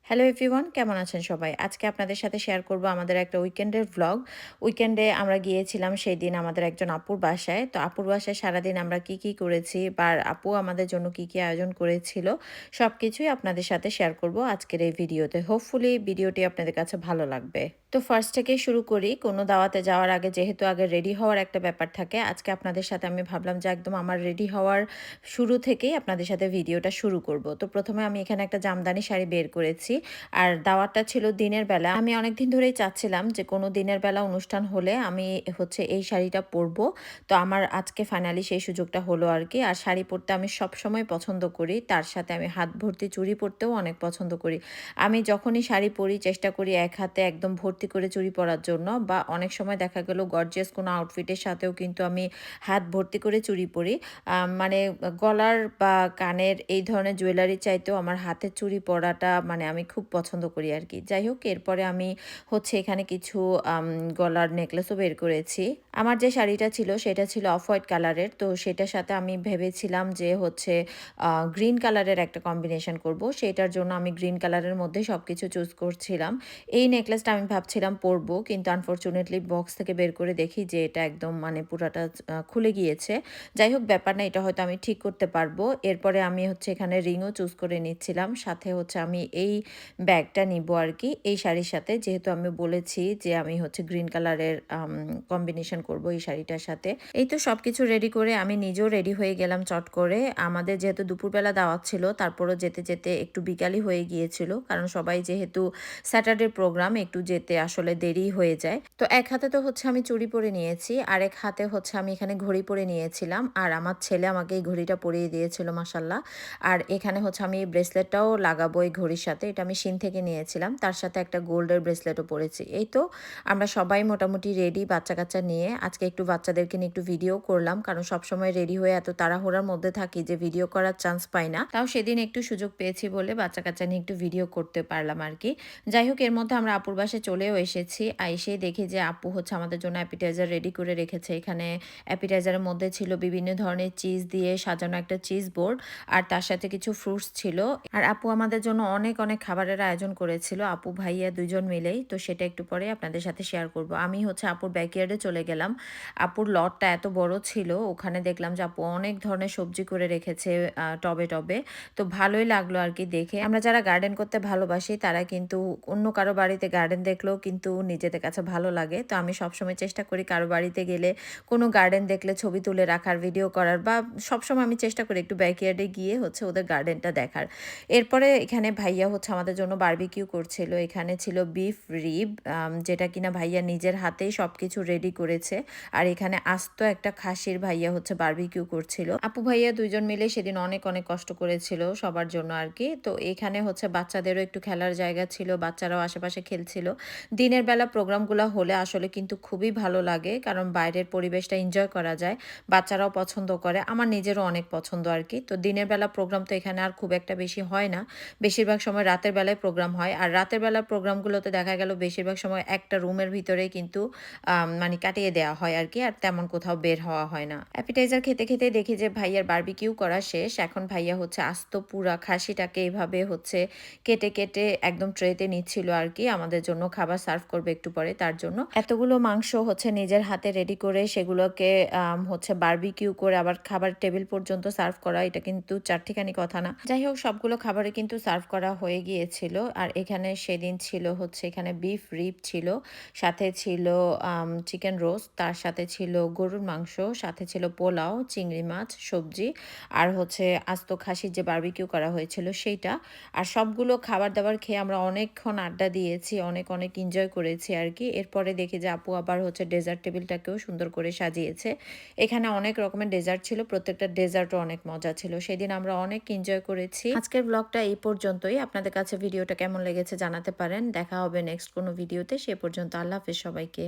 Hello everyone, কেমন আছেন সবাই? আজকে আপনাদের সাথে শেয়ার করব আমাদের একটা উইকেন্ডের ভ্লগ। উইকেন্ডে আমরা গিয়েছিলাম সেদিন আমাদের একজন আপুর বাসায়। তো আপুর বাসায় সারাদিন আমরা কি করেছি বা আপু আমাদের জন্য কি আয়োজন করেছিল, সবকিছুই আপনাদের সাথে শেয়ার করব আজকের এই ভিডিওতে। হোপফুলি ভিডিওটি আপনাদের কাছে ভালো লাগবে। তো ফার্স্ট থেকেই শুরু করি। কোনো দাওয়াতে যাওয়ার আগে যেহেতু আগে রেডি হওয়ার একটা ব্যাপার থাকে, আজকে আপনাদের সাথে আমি ভাবলাম যে একদম আমার রেডি হওয়ার শুরু থেকেই আপনাদের সাথে ভিডিওটা শুরু করব। তো প্রথমে আমি এখানে একটা জামদানি শাড়ি বের করেছি। আর দাওয়াতটা ছিল দিনের বেলা। আমি অনেকদিন ধরেই চাচ্ছিলাম যে কোনো দিনের বেলা অনুষ্ঠান হলে আমি এই শাড়িটা পরবো। তো আমার আজকে ফাইনালি সেই সুযোগটা হলো আরকি। আর শাড়ি পরতে আমি সবসময় পছন্দ করি। তার সাথে আমি হাত ভর্তি চুড়ি পরতেও অনেক পছন্দ করি। আমি যখনই শাড়ি পরি চেষ্টা করি এক হাতে একদম ভর্তি করে চুড়ি পরার জন্য, বা অনেক সময় দেখা গেল গর্জিয়াস কোনো আউটফিটের সাথেও কিন্তু আমি হাত ভর্তি করে চুড়ি পরি। মানে গলার বা কানের এই ধরনের জুয়েলারি চাইতেও আমার হাতের চুড়ি পরাটা মানে আমি খুব পছন্দ করি আরকি। যাই হোক, এরপরে আমি এখানে কিছু গলার নেকলেসও বের করেছি। আমার যে শাড়িটা ছিল সেটা ছিল অফ হোয়াইট কালারের। তো সেটার সাথে আমি ভেবেছিলাম যে গ্রিন কালারের একটা কম্বিনেশন করব। সেটার জন্য আমি গ্রিন কালারের মধ্যে সবকিছু চুজ করছিলাম। এই নেকলেসটা আমি ভাবছিলাম পরবো, কিন্তু আনফরচুনেটলি বক্স থেকে বের করে দেখি যে এটা একদম মানে পুরাটা খুলে গিয়েছে। যাই হোক, ব্যাপার না, এটা হয়তো আমি ঠিক করতে পারবো। এরপরে আমি এখানে রিংও চুজ করে নিচ্ছিলাম। সাথে আমি এই ব্যাগটা নিবো আরকি এই শাড়ির সাথে। যেহেতু আমি বলেছি যে আমি গ্রিন কালারের কম্বিনেশন করবো এই শাড়িটার সাথে। এই তো সবকিছু রেডি করে আমি নিজেও রেডি হয়ে গেলাম চট করে। আমাদের যেহেতু দুপুরবেলা দাওয়াত ছিল, তারপরও যেতে একটু বিকালই হয়ে গিয়েছিল। কারণ সবাই যেহেতু স্যাটারডে প্রোগ্রাম, একটু যেতে আসলে দেরি হয়ে যায়। তো এক হাতে তো আমি চুড়ি পরে নিয়েছি, আরেক হাতে আমি এখানে ঘড়ি পরে নিয়েছিলাম। আর আমার ছেলে আমাকে এই ঘড়িটা পরিয়ে দিয়েছিল মাশাআল্লাহ। আর এখানে আমি এই ব্রেসলেটটাও লাগাবো এই ঘড়ির সাথে। এটা আমি শিন থেকে নিয়েছিলাম। তার সাথে একটা গোল্ডের ব্রেসলেটও পরেছি। এই তো আমরা সবাই মোটামুটি রেডি বাচ্চা-কাচ্চা নিয়ে। আজকে একটু বাচ্চাদেরকে নিয়ে একটু ভিডিও করলাম। কারণ সবসময় রেডি হয়ে এত তাড়াহুড়ার মধ্যে থাকি যে ভিডিও করার চান্স পাই না। তাও সেদিন একটু সুযোগ পেয়েছি বলে বাচ্চা-কাচ্চা নিয়ে একটু ভিডিও করতে পারলাম আরকি। যাই হোক, এর মধ্যে আমরা আপুর বাসায় চলেও এসেছি। এসেই দেখি যে আপু আমাদের জন্য অ্যাপিটাইজার রেডি করে রেখেছে। এখানে অ্যাপিটাইজারের মধ্যে ছিল বিভিন্ন ধরনের চিজ দিয়ে সাজানো একটা চিজ বোর্ড, আর তার সাথে কিছু ফ্রুটস ছিল। আর আপু আমাদের জন্য অনেক খাবারের আয়োজন করেছিল, আপু ভাইয়া ২ জন মিলেই। তো সেটা একটু পরে আপনাদের সাথে শেয়ার করব। আমি আপুর ব্যাকইয়ার্ডে চলে গেলাম। আপুর লটটা এত বড় ছিল, ওখানে দেখলাম যে আপু অনেক ধরনের সবজি করে রেখেছে টবে। তো ভালোই লাগলো আরকি দেখে। আমরা যারা গার্ডেন করতে ভালোবাসি তারা কিন্তু অন্য কারো বাড়িতে গার্ডেন দেখলেও কিন্তু নিজেদের কাছে ভালো লাগে। তো আমি সবসময় চেষ্টা করি কারো বাড়িতে গেলে কোনো গার্ডেন দেখলে ছবি তুলে রাখার, ভিডিও করার, বা সবসময় আমি চেষ্টা করি একটু ব্যাকইয়ার্ডে গিয়ে ওদের গার্ডেনটা দেখার। এরপরে এখানে ভাইয়া আমাদের জন্য বারবিকিউ করছিল। এখানে ছিল বিফ রিব, যেটা কিনা ভাইয়া নিজের হাতেই সবকিছু রেডি করেছে। আর এখানে আস্ত একটা খাসির ভাইয়া বারবিকিউ করছিল। আপু ভাইয়া ২ জন মিলে সেদিন অনেক কষ্ট করেছিল সবার জন্য আরকি। তো এখানে বাচ্চাদেরও একটু খেলার জায়গা ছিল, বাচ্চারাও আশেপাশে খেলছিল। দিনের বেলা প্রোগ্রামগুলা হলে আসলে কিন্তু খুবই ভালো লাগে, কারণ বাইরের পরিবেশটা এনজয় করা যায়। বাচ্চারাও পছন্দ করে, আমার নিজেরও অনেক পছন্দ আরকি। তো দিনের বেলা প্রোগ্রাম তো এখানে আর খুব একটা বেশি হয় না। বেশিরভাগ সময় রাতের বেলায় প্রোগ্রাম হয়। আর রাতের বেলার প্রোগ্রামগুলোতে দেখা গেল বেশিরভাগ সময় একটা রুমের ভিতরেই কিন্তু মানে কাটিয়ে দেওয়া হয় আরকি। আর তেমন কোথাও বের হওয়া হয় না। অ্যাপিটাইজার খেতে দেখি যে ভাইয়ার বারবিকিউ করা শেষ। এখন ভাইয়া আস্ত পুরা খাসিটাকে এভাবে কেটে একদম ট্রেতে নিচ্ছিল আরকি। আমাদের জন্য খাবার সার্ভ করবে একটু পরে, তার জন্য। এতগুলো মাংস নিজের হাতে রেডি করে সেগুলোকে বারবিকিউ করে আবার খাবার টেবিল পর্যন্ত সার্ভ করা, এটা কিন্তু চারটিখানি কথা না। যাই হোক, সবগুলো খাবারই কিন্তু সার্ভ করা হয়ে গিয়েছিল। আর এখানে সেদিন ছিল এখানে বিফ রিব ছিল, সাথে ছিল চিকেন রোস্ট, তার সাথে ছিল গরুর মাংস, সাথে ছিল পোলাও, চিংড়ি মাছ, সবজি, আর আস্ত খাসির যে বারবিকিউ করা হয়েছিল সেইটা। আর সবগুলো খাবার-দাবার খেয়ে আমরা অনেকক্ষণ আড্ডা দিয়েছি, অনেক এনজয় করেছি আরকি। এরপরে দেখি যে আপু আবার ডেজার্ট টেবিলটাকেও সুন্দর করে সাজিয়েছে। এখানে অনেক রকমের ডেজার্ট ছিল, প্রত্যেকটা ডেজার্টও অনেক মজা ছিল। সেদিন আমরা অনেক এনজয় করেছি। আজকের ব্লগটা এই পর্যন্তই। আপনাদের কাছে ভিডিওটা কেমন লেগেছে জানাতে পারেন। দেখা হবে নেক্সট কোনো ভিডিওতে। সে পর্যন্ত আল্লাহ হাফেজ সবাইকে।